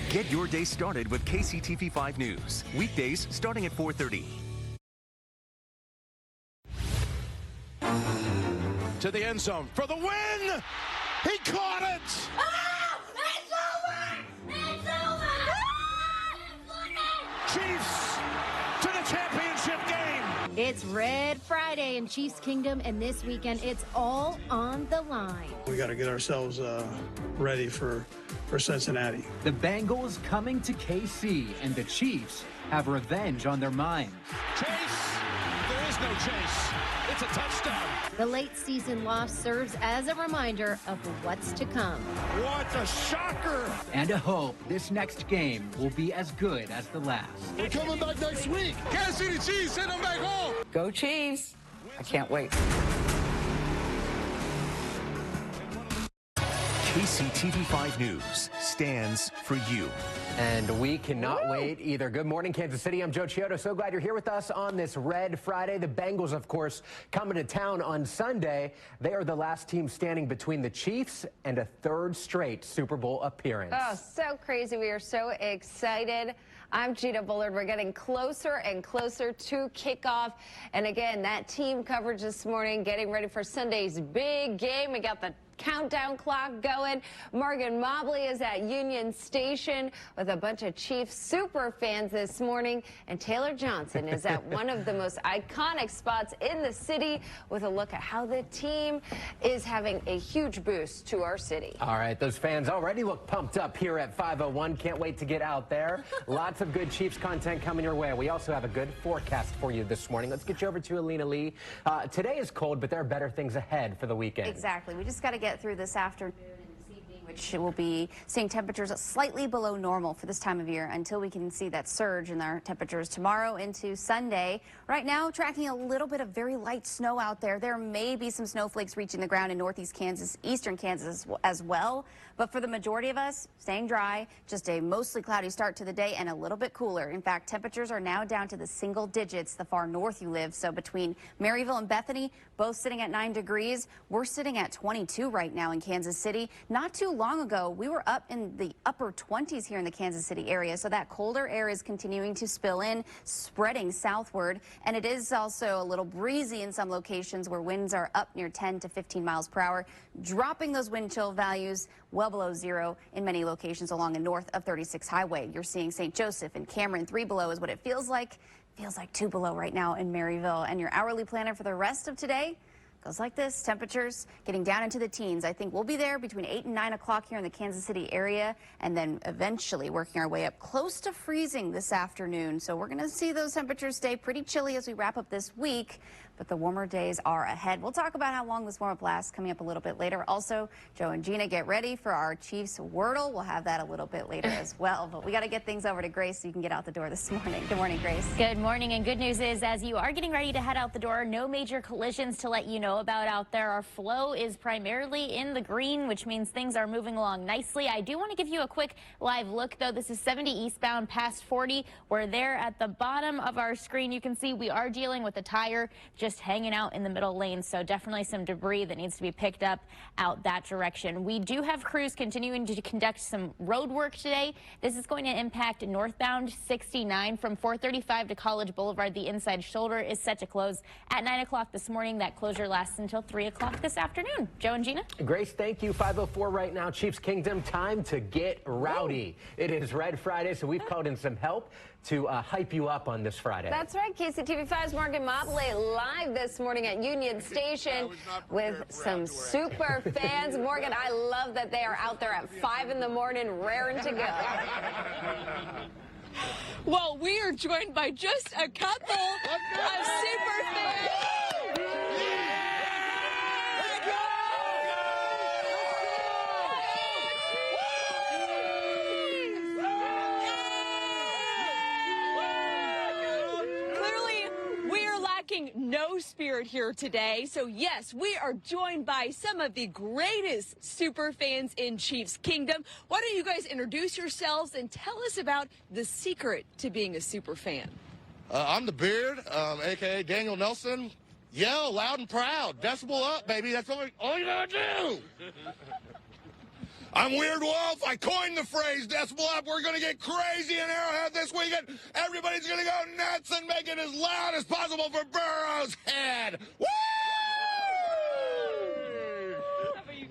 Get your day started with KCTV5 News. Weekdays starting at 4:30. To the end zone for the win. He caught it. Oh, it's over! It's over! Chiefs to the championship game. It's Red Friday in Chiefs Kingdom, and this weekend it's all on the line. We got to get ourselves ready for Cincinnati. The Bengals coming to KC, and the Chiefs have revenge on their minds. Chase. There is no chase. It's a touchdown. The late season loss serves as a reminder of what's to come. What a shocker. And a hope this next game will be as good as the last. We're coming back next week. Kansas City Chiefs, send them back home. Go Chiefs. I can't wait. KCTV5 News stands for you. And we cannot wait either. Good morning, Kansas City. I'm Joe Chiodo. So glad you're here with us on this Red Friday. The Bengals, of course, coming to town on Sunday. They are the last team standing between the Chiefs and a third straight Super Bowl appearance. Oh, so crazy. We are so excited. I'm Gina, Bullard. We're getting closer and closer to kickoff. And again, that team coverage this morning, getting ready for Sunday's big game. We got the countdown clock going. Morgan Mobley is at Union Station with a bunch of Chiefs super fans this morning. And Taylor Johnson is at one of the most iconic spots in the city with a look at how the team is having a huge boost to our city. All right, those fans already look pumped up here at 501. Can't wait to get out there. Lots of good Chiefs content coming your way. We also have a good forecast for you this morning. Let's get you over to Alena Lee. Today is cold, but there are better things ahead for the weekend. Exactly. We just got to get through this afternoon and this evening, which will be seeing temperatures slightly below normal for this time of year until we can see that surge in our temperatures tomorrow into Sunday. Right now, tracking a little bit of very light snow out there. There may be some snowflakes reaching the ground in northeast Kansas, eastern Kansas as well. But for the majority of us, staying dry, just a mostly cloudy start to the day and a little bit cooler. In fact, temperatures are now down to the single digits the far north you live. So between Maryville and Bethany, both sitting at 9 degrees. We're sitting at 22 right now in Kansas City. Not too long ago, we were up in the upper 20s here in the Kansas City area. So that colder air is continuing to spill in, spreading southward. And it is also a little breezy in some locations where winds are up near 10 to 15 miles per hour, dropping those wind chill values well below zero in many locations along and north of 36 Highway. You're seeing St. Joseph and Cameron 3 below is what it feels like. Feels like 2 below right now in Maryville. And your hourly planner for the rest of today goes like this. Temperatures getting down into the teens. I think we'll be there between 8 and 9 o'clock here in the Kansas City area, and then eventually working our way up close to freezing this afternoon. So we're going to see those temperatures stay pretty chilly as we wrap up this week, but the warmer days are ahead. We'll talk about how long this warm-up lasts coming up a little bit later. Also, Joe and Gina, get ready for our Chiefs Wordle. We'll have that a little bit later as well, but we got to get things over to Grace so you can get out the door this morning. Good morning, Grace. Good morning, and good news is as you are getting ready to head out the door, no major collisions to let you know about out there. Our flow is primarily in the green, which means things are moving along nicely. I do want to give you a quick live look, though. This is 70 eastbound past 40. We're there at the bottom of our screen. You can see we are dealing with a tire just hanging out in the middle lane, so definitely some debris that needs to be picked up out that direction. We do have crews continuing to conduct some road work today. This is going to impact northbound 69 from 435 to College Boulevard. The inside shoulder is set to close at 9 o'clock this morning. That closure lasts until 3 o'clock this afternoon. Joe and Gina? Grace, thank you. 5:04 right now. Chiefs Kingdom, time to get rowdy. It is Red Friday, so we've called in some help to hype you up on this Friday. That's right. KCTV5's Morgan Mobley live this morning at Union Station with some super fans. Morgan, I love that they are out there at 5 in the morning raring to go. Well, we are joined by just a couple of super fans. No spirit here today. So yes, we are joined by some of the greatest super fans in Chiefs Kingdom. Why don't you guys introduce yourselves and tell us about the secret to being a super fan? I'm the Beard, aka Daniel Nelson. Yell loud and proud. Decibel up, baby. That's all you gotta do. I'm Weird Wolf. I coined the phrase Decibel Up. We're going to get crazy in Arrowhead this weekend. Everybody's going to go nuts and make it as loud as possible for Burrow's head. Woo!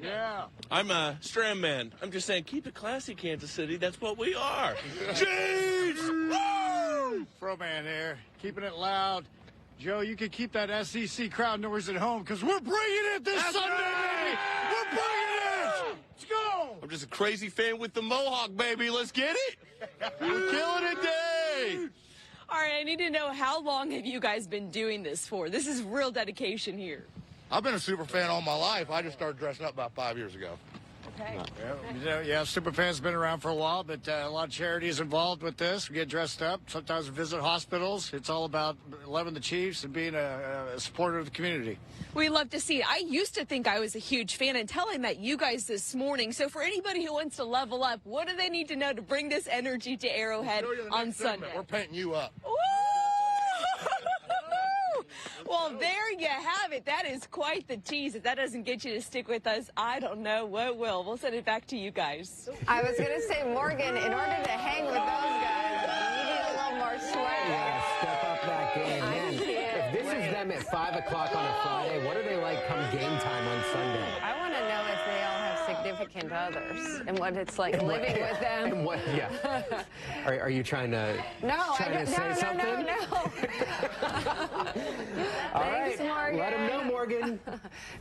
Yeah. I'm a Strand Man. I'm just saying, keep it classy, Kansas City. That's what we are. Chiefs! Woo! Fro-Man here, keeping it loud. Joe, you can keep that SEC crowd noise at home because we're bringing it this Sunday, baby! We're bringing it! Let's go! I'm just a crazy fan with the Mohawk, baby. Let's get it. We're killing it, Dave! All right, I need to know, how long have you guys been doing this for? This is real dedication here. I've been a super fan all my life. I just started dressing up about 5 years ago. Okay. Yeah, Superfans been around for a while, but a lot of charities involved with this. We get dressed up. Sometimes we visit hospitals. It's all about loving the Chiefs and being a supporter of the community. We love to see it. I used to think I was a huge fan until I met you guys this morning. So for anybody who wants to level up, what do they need to know to bring this energy to Arrowhead on Sunday? We're painting you up. Woo! Well, there you have it. That is quite the tease. If that doesn't get you to stick with us, I don't know what will. We'll send it back to you guys. I was going to say, Morgan, in order to hang with those guys, you need a little more swag. Yeah, step up that game, man. If this is them at 5 o'clock on a Friday, what are they like come game time on Sunday? I want to know if they all have significant others and what it's like living with them. And what, yeah. Are you trying to, say something? No. All Thanks, right, Morgan. let them know, Morgan.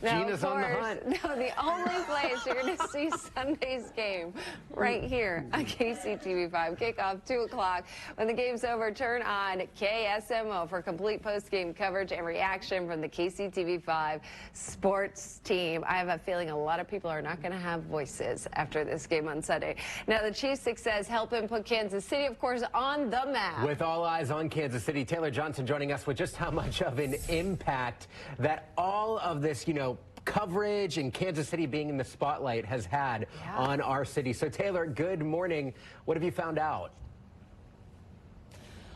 No, Gina's on the hunt. No, the only place you're going to see Sunday's game right here on KCTV5. Kickoff 2 o'clock. When the game's over, turn on KSMO for complete post-game coverage and reaction from the KCTV5 sports team. I have a feeling a lot of people are not going to have voices after this game on Sunday. Now, the Chiefs' success helping put Kansas City, of course, on the map. With all eyes on Kansas City, Taylor Johnson joining us with just how much of an impact that all of this, coverage and Kansas City being in the spotlight has had on our city. So, Taylor, good morning. What have you found out?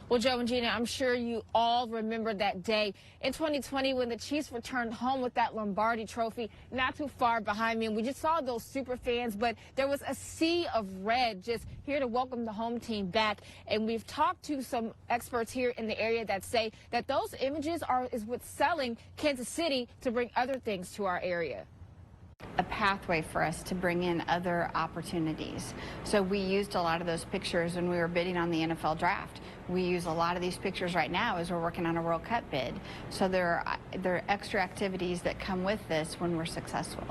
Well, Joe and Gina, I'm sure you all remember that day in 2020 when the Chiefs returned home with that Lombardi trophy not too far behind me. And we just saw those super fans, but there was a sea of red just here to welcome the home team back. And we've talked to some experts here in the area that say that those images is what's selling Kansas City to bring other things to our area. A pathway for us to bring in other opportunities. So we used a lot of those pictures when we were bidding on the NFL draft. We use a lot of these pictures right now as we're working on a World Cup bid. So there are extra activities that come with this when we're successful.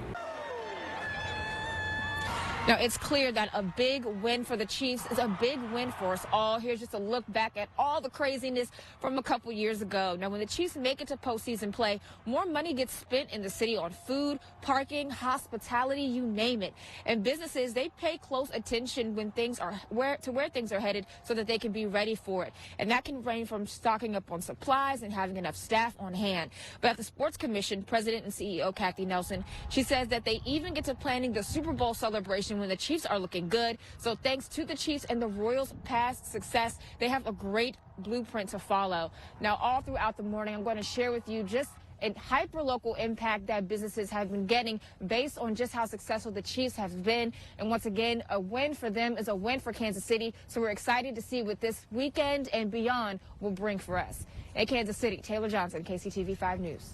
Now, it's clear that a big win for the Chiefs is a big win for us all. Here's just a look back at all the craziness from a couple years ago. Now, when the Chiefs make it to postseason play, more money gets spent in the city on food, parking, hospitality, you name it. And businesses, they pay close attention when things are where things are headed so that they can be ready for it. And that can range from stocking up on supplies and having enough staff on hand. But at the Sports Commission, President and CEO Kathy Nelson, she says that they even get to planning the Super Bowl celebration when the Chiefs are looking good. So thanks to the Chiefs and the Royals' past success, they have a great blueprint to follow. Now, all throughout the morning, I'm going to share with you just a hyper-local impact that businesses have been getting based on just how successful the Chiefs have been. And once again, a win for them is a win for Kansas City. So we're excited to see what this weekend and beyond will bring for us. In Kansas City, Taylor Johnson, KCTV5 News.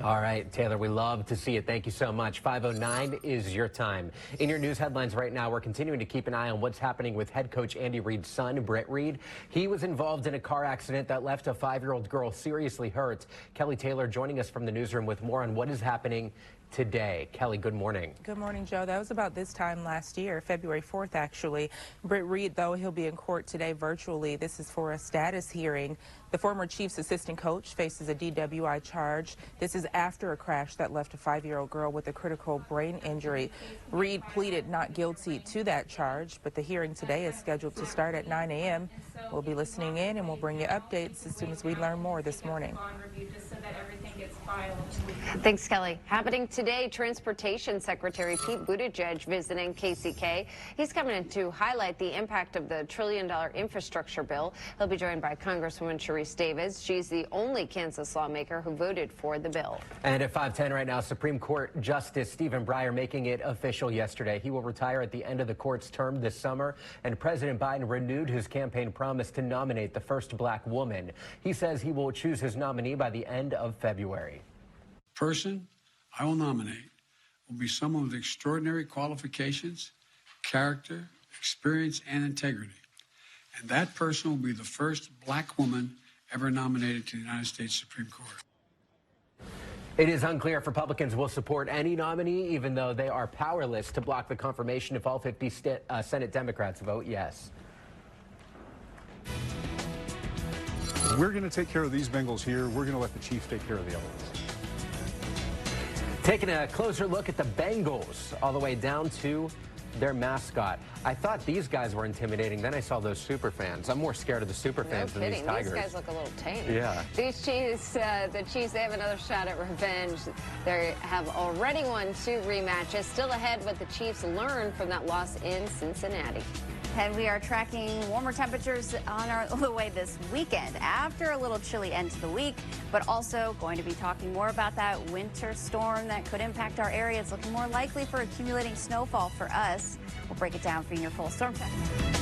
All right, Taylor, we love to see it. Thank you so much. 5:09 is your time. In your news headlines right now, we're continuing to keep an eye on what's happening with head coach Andy Reid's son, Brett Reid. He was involved in a car accident that left a 5-year-old girl seriously hurt. Kelly Taylor joining us from the newsroom with more on what is happening today. Kelly, good morning. Good morning, Joe. That was about this time last year, February 4th, actually. Brett Reid, though, he'll be in court today virtually. This is for a status hearing. The former Chiefs assistant coach faces a DWI charge. This is after a crash that left a 5-year-old girl with a critical brain injury. Reid pleaded not guilty to that charge, but the hearing today is scheduled to start at 9 a.m. We'll be listening in, and we'll bring you updates as soon as we learn more this morning. Thanks, Kelly. Happening today, Transportation Secretary Pete Buttigieg visiting KCK. He's coming in to highlight the impact of the $1 trillion infrastructure bill. He'll be joined by Congresswoman Sharice Davids. She's the only Kansas lawmaker who voted for the bill. And at 5:10 right now, Supreme Court Justice Stephen Breyer making it official yesterday. He will retire at the end of the court's term this summer, and President Biden renewed his campaign promise to nominate the first black woman. He says he will choose his nominee by the end of February. Person I will nominate will be someone with extraordinary qualifications, character, experience, and integrity. And that person will be the first black woman ever nominated to the United States Supreme Court. It is unclear if Republicans will support any nominee, even though they are powerless to block the confirmation if all 50 Senate Democrats vote yes. We're going to take care of these Bengals here. We're going to let the Chiefs take care of the others. Taking a closer look at the Bengals, all the way down to their mascot. I thought these guys were intimidating. Then I saw those super fans. I'm more scared of the super fans than these Tigers. These guys look a little tame. Yeah. These Chiefs, the Chiefs, they have another shot at revenge. They have already won 2 rematches. Still ahead what the Chiefs learned from that loss in Cincinnati. And we are tracking warmer temperatures on the way this weekend after a little chilly end to the week, but also going to be talking more about that winter storm that could impact our area. It's looking more likely for accumulating snowfall for us. We'll break it down for you in your full storm check.